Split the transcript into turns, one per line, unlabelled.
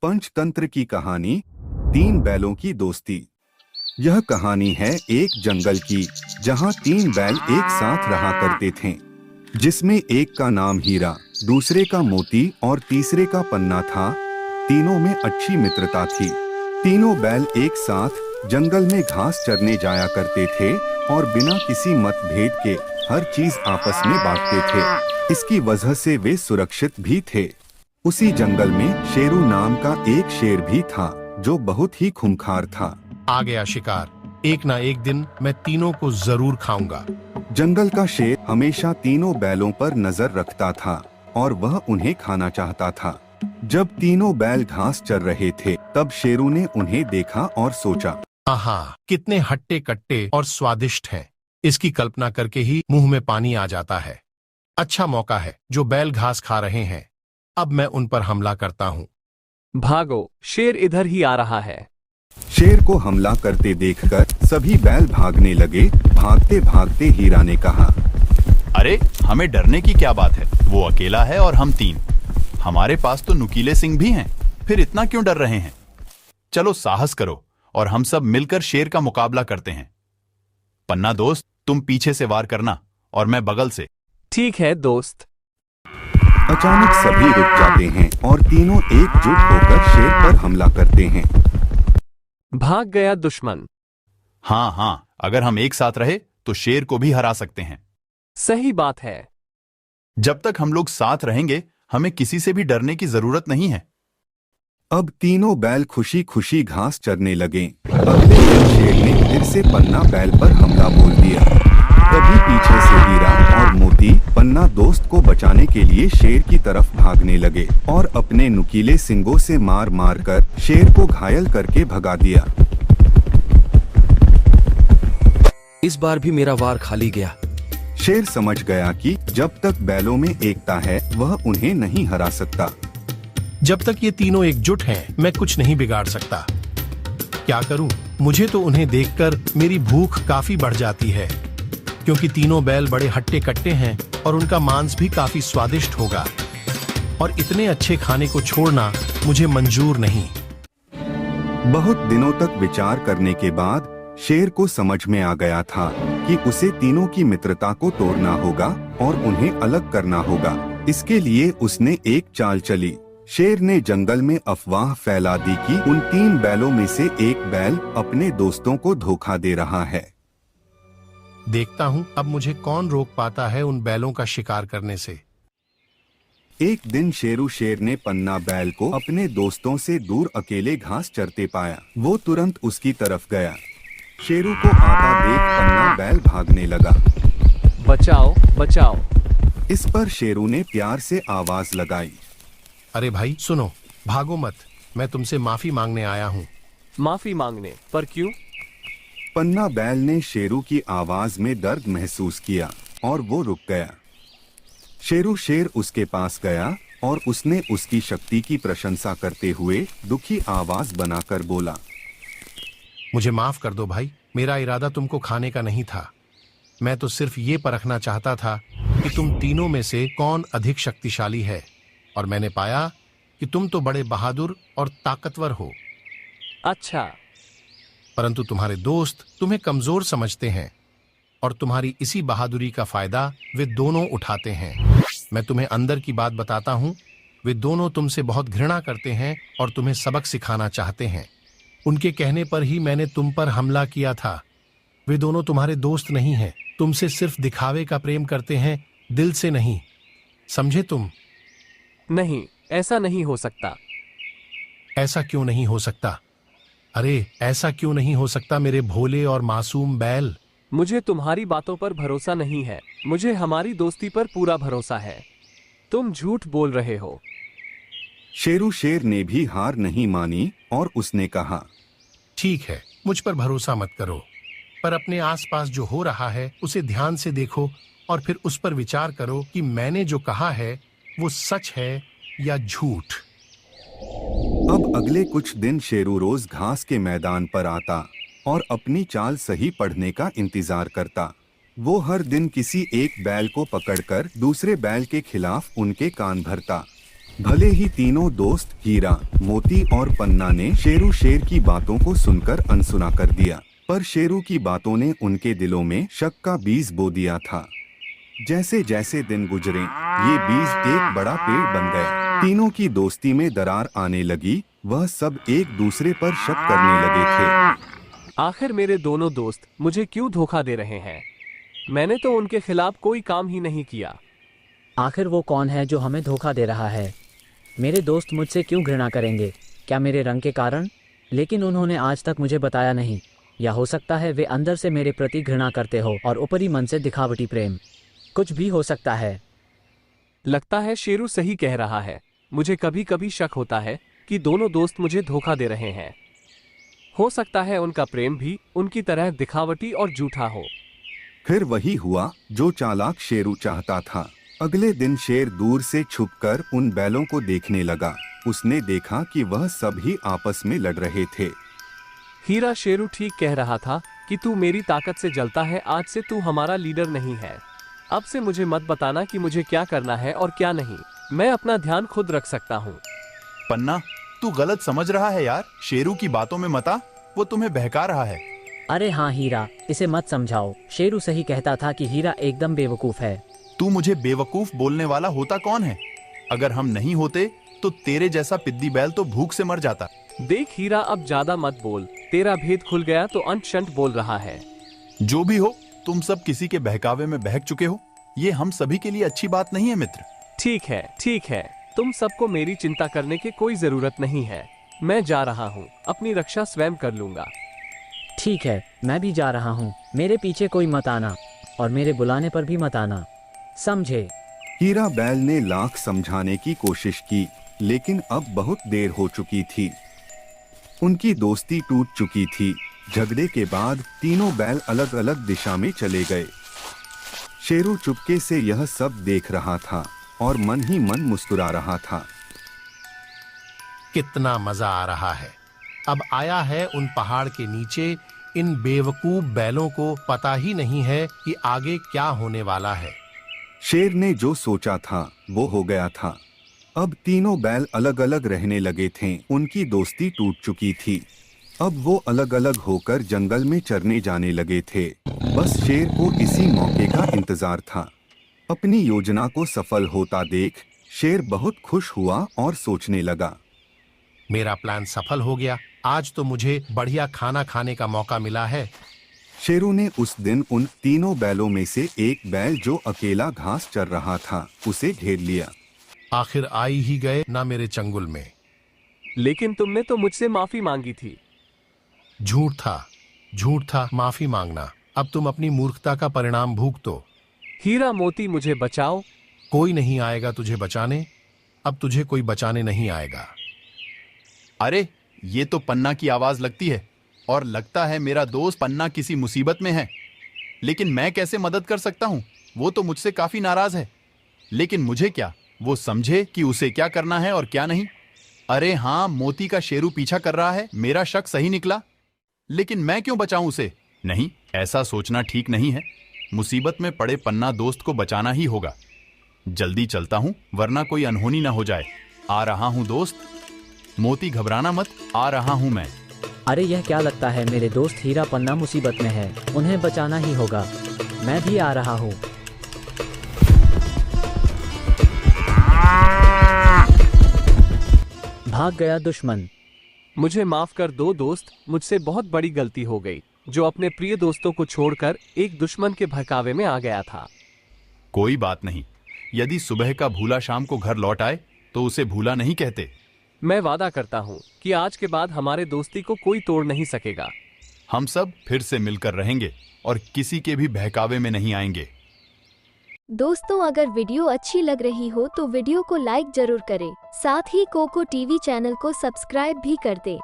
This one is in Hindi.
पंचतंत्र की कहानी, तीन बैलों की दोस्ती। यह कहानी है एक जंगल की, जहां तीन बैल एक साथ रहा करते थे, जिसमें एक का नाम हीरा, दूसरे का मोती और तीसरे का पन्ना था। तीनों में अच्छी मित्रता थी। तीनों बैल एक साथ जंगल में घास चरने जाया करते थे और बिना किसी मतभेद के हर चीज आपस में बांटते थे। इसकी वजह से वे सुरक्षित भी थे। उसी जंगल में शेरू नाम का एक शेर भी था, जो बहुत ही खूंखार था।
आ गया शिकार, एक ना एक दिन मैं तीनों को जरूर खाऊंगा।
जंगल का शेर हमेशा तीनों बैलों पर नजर रखता था और वह उन्हें खाना चाहता था। जब तीनों बैल घास चर रहे थे, तब शेरू ने उन्हें देखा और सोचा,
आहा, कितने हट्टे कट्टे और स्वादिष्ट हैं। इसकी कल्पना करके ही मुंह में पानी आ जाता है। अच्छा मौका है, जो बैल घास खा रहे हैं, अब मैं उन पर हमला करता हूँ।
भागो, शेर इधर ही आ रहा है।
शेर को हमला करते देखकर सभी बैल भागने लगे। भागते भागते हीरा ने कहा,
अरे हमें डरने की क्या बात है, वो अकेला है और हम तीन। हमारे पास तो नुकीले सिंह भी हैं, फिर इतना क्यों डर रहे हैं। चलो साहस करो और हम सब मिलकर शेर का मुकाबला करते हैं। पन्ना दोस्त, तुम पीछे से वार करना और मैं बगल से।
ठीक है दोस्त।
अचानक सभी रुक जाते हैं और तीनों एकजुट होकर शेर पर हमला करते हैं।
भाग गया दुश्मन।
हाँ, अगर हम एक साथ रहे तो शेर को भी हरा सकते हैं।
सही बात है।
जब तक हम लोग साथ रहेंगे, हमें किसी से भी डरने की जरूरत नहीं है।
अब तीनों बैल खुशी खुशी घास चरने लगे। अगले दिन शेर ने फिर से पन्ना बैल पर हमला बोल दिया। तभी पीछे से हीरा और मोती पन्ना दोस्त को बचाने के लिए शेर की तरफ भागने लगे और अपने नुकीले सींगों से मार मार कर शेर को घायल करके भगा दिया।
इस बार भी मेरा वार खाली गया।
शेर समझ गया कि जब तक बैलों में एकता है, वह उन्हें नहीं हरा सकता।
जब तक ये तीनों एकजुट हैं, मैं कुछ नहीं बिगाड़ सकता। क्या करूं? मुझे तो उन्हें देखकर मेरी भूख काफी बढ़ जाती है, क्योंकि तीनों बैल बड़े हट्टे कट्टे हैं और उनका मांस भी काफी स्वादिष्ट होगा, और इतने अच्छे खाने को छोड़ना मुझे मंजूर नहीं।
बहुत दिनों तक विचार करने के बाद शेर को समझ में आ गया था कि उसे तीनों की मित्रता को तोड़ना होगा और उन्हें अलग करना होगा। इसके लिए उसने एक चाल चली। शेर ने जंगल में अफवाह फैला दी कि उन तीन बैलों में से एक बैल अपने दोस्तों को धोखा दे रहा है।
देखता हूँ अब मुझे कौन रोक पाता है उन बैलों का शिकार करने से।
एक दिन शेरू शेर ने पन्ना बैल को अपने दोस्तों से दूर अकेले घास चरते पाया। वो तुरंत उसकी तरफ गया। शेरू को आता देख पन्ना बैल भागने लगा।
बचाओ बचाओ।
इस पर शेरू ने प्यार से आवाज लगाई,
अरे भाई सुनो, भागो मत, मैं तुमसे माफी मांगने आया हूँ।
माफी मांगने? पर क्यों?
पन्ना बैल ने शेरू की आवाज में दर्द महसूस किया और वो रुक गया। शेर उसके पास गया और उसने उसकी शक्ति की प्रशंसा करते हुए दुखी आवाज बनाकर बोला,
मुझे माफ कर दो भाई, मेरा इरादा तुमको खाने का नहीं था। मैं तो सिर्फ ये परखना चाहता था कि तुम तीनों में से कौन अधिक शक्तिशाली है, और मैंने पाया कि तुम तो बड़े बहादुर और ताकतवर हो।
अच्छा।
परंतु तुम्हारे दोस्त तुम्हें कमजोर समझते हैं, और तुम्हारी इसी बहादुरी का फायदा वे दोनों उठाते हैं। मैं तुम्हें अंदर की बात बताता हूँ, वे दोनों तुमसे बहुत घृणा करते हैं और तुम्हें सबक सिखाना चाहते हैं। उनके कहने पर ही मैंने तुम पर हमला किया था। वे दोनों तुम्हारे दोस्त नहीं हैं, तुमसे सिर्फ दिखावे का प्रेम करते हैं, दिल से नहीं। समझे तुम?
नहीं, ऐसा नहीं हो सकता।
ऐसा क्यों नहीं हो सकता? अरे ऐसा क्यों नहीं हो सकता मेरे भोले और मासूम बैल?
मुझे तुम्हारी बातों पर भरोसा नहीं है। मुझे हमारी दोस्ती पर पूरा भरोसा है। तुम झूठ बोल रहे हो।
शेर ने भी हार नहीं मानी और उसने कहा,
ठीक है, मुझ पर भरोसा मत करो, पर अपने आसपास जो हो रहा है उसे ध्यान से देखो और फिर उस पर विचार करो कि मैंने जो कहा है वो सच है या झूठ।
अब अगले कुछ दिन शेरू रोज घास के मैदान पर आता और अपनी चाल सही पढ़ने का इंतजार करता। वो हर दिन किसी एक बैल को पकड़कर दूसरे बैल के खिलाफ उनके कान भरता। भले ही तीनों दोस्त हीरा, मोती और पन्ना ने शेरू शेर की बातों को सुनकर अनसुना कर दिया, पर शेरू की बातों ने उनके दिलों में शक का बीज बो दिया था। जैसे जैसे दिन गुजरे, ये बीज एक बड़ा पेड़ बन गया। तीनों की दोस्ती में दरार आने लगी, वह सब एक दूसरे पर शक करने लगे थे।
आखिर मेरे दोनों दोस्त मुझे क्यों धोखा दे रहे हैं? मैंने तो उनके खिलाफ कोई काम ही नहीं किया।
आखिर वो कौन है जो हमें धोखा दे रहा है? मेरे दोस्त मुझसे क्यों घृणा करेंगे? क्या मेरे रंग के कारण? लेकिन उन्होंने आज तक मुझे बताया नहीं। या हो सकता है वे अंदर से मेरे प्रति घृणा करते हो और ऊपरी मन से दिखावटी प्रेम। कुछ भी हो सकता है।
लगता है शेरू सही कह रहा है। मुझे कभी कभी शक होता है कि दोनों दोस्त मुझे धोखा दे रहे हैं। हो सकता है उनका प्रेम भी उनकी तरह दिखावटी और झूठा हो।
फिर वही हुआ जो चालाक शेरू चाहता था। अगले दिन शेर दूर से छुपकर उन बैलों को देखने लगा। उसने देखा कि वह सब ही आपस में लड़ रहे थे।
हीरा, शेरू ठीक कह रहा था कि तू मेरी ताकत से जलता है। आज से तू हमारा लीडर नहीं है। अब से मुझे मत बताना कि मुझे क्या करना है और क्या नहीं। मैं अपना ध्यान खुद रख सकता हूँ।
पन्ना, तू गलत समझ रहा है यार। शेरू की बातों में मत आ, वो तुम्हें बहका रहा है।
अरे हाँ हीरा, इसे मत समझाओ। शेरू सही कहता था कि हीरा एकदम बेवकूफ है।
तू मुझे बेवकूफ बोलने वाला होता कौन है? अगर हम नहीं होते तो तेरे जैसा पिद्दी बैल तो भूख से मर जाता।
देख हीरा, अब ज्यादा मत बोल। तेरा भेद खुल गया तो अंट शंट बोल रहा है।
जो भी हो, तुम सब किसी के बहकावे में बहक चुके हो। ये हम सभी के लिए अच्छी बात नहीं है मित्र।
ठीक है, ठीक है। तुम सबको मेरी चिंता करने की कोई जरूरत नहीं है। मैं जा रहा हूँ, अपनी रक्षा स्वयं कर लूंगा।
ठीक है, मैं भी जा रहा हूँ। मेरे पीछे कोई मत आना और मेरे बुलाने पर भी मत आना, समझे?
हीरा बैल ने लाख समझाने की कोशिश की, लेकिन अब बहुत देर हो चुकी थी। उनकी दोस्ती टूट चुकी थी। झगड़े के बाद तीनों बैल अलग अलग दिशा में चले गए। शेरू चुपके से यह सब देख रहा था और मन ही मन मुस्कुरा रहा था।
कितना मजा आ रहा है। अब आया है उन पहाड़ के नीचे। इन बेवकूफ बैलों को पता ही नहीं है कि आगे क्या होने वाला है।
शेर ने जो सोचा था वो हो गया था। अब तीनों बैल अलग अलग रहने लगे थे। उनकी दोस्ती टूट चुकी थी। अब वो अलग अलग होकर जंगल में चरने जाने लगे थे। बस शेर को इसी मौके का इंतजार था। अपनी योजना को सफल होता देख शेर बहुत खुश हुआ और सोचने लगा,
मेरा प्लान सफल हो गया। आज तो मुझे बढ़िया खाना खाने का मौका मिला है।
शेरू ने उस दिन उन तीनों बैलों में से एक बैल जो अकेला घास चर रहा था उसे घेर लिया।
आखिर आई ही गए ना मेरे चंगुल में।
लेकिन तुमने तो मुझसे माफी मांगी थी।
झूठ था माफी मांगना। अब तुम अपनी मूर्खता का परिणाम भुगतो।
हीरा, मोती, मुझे बचाओ।
कोई नहीं आएगा तुझे बचाने। अब तुझे कोई बचाने नहीं आएगा।
अरे, ये तो पन्ना की आवाज लगती है और लगता है मेरा दोस्त पन्ना किसी मुसीबत में है। लेकिन मैं कैसे मदद कर सकता हूँ? वो तो मुझसे काफी नाराज है। लेकिन मुझे क्या, वो समझे कि उसे क्या करना है और क्या नहीं। अरे हाँ, मोती का शेरू पीछा कर रहा है। मेरा शक सही निकला। लेकिन मैं क्यों बचाऊं उसे? नहीं, ऐसा सोचना ठीक नहीं है। मुसीबत में पड़े पन्ना दोस्त को बचाना ही होगा। जल्दी चलता हूं, वरना कोई अनहोनी ना हो जाए। आ रहा हूं दोस्त। मोती, घबराना मत, आ रहा हूं मैं।
अरे यह क्या लगता है? मेरे दोस्त हीरा पन्ना मुसीबत में है। उन्हें बचाना ही होगा। मैं भी आ रहा हूँ। भाग गया दुश्मन।
मुझे माफ कर दो दोस्त। मुझसे बहुत बड़ी गलती हो गई जो अपने प्रिय दोस्तों को छोड़कर एक दुश्मन के भड़कावे में आ गया था।
कोई बात नहीं। यदि सुबह का भूला शाम को घर लौट आए तो उसे भूला नहीं कहते।
मैं वादा करता हूँ कि आज के बाद हमारे दोस्ती को कोई तोड़ नहीं सकेगा।
हम सब फिर से मिलकर रहेंगे और किसी के भी बहकावे में नहीं आएंगे।
दोस्तों, अगर वीडियो अच्छी लग रही हो तो वीडियो को लाइक जरूर करें। साथ ही कोको टीवी चैनल को सब्सक्राइब भी कर दें।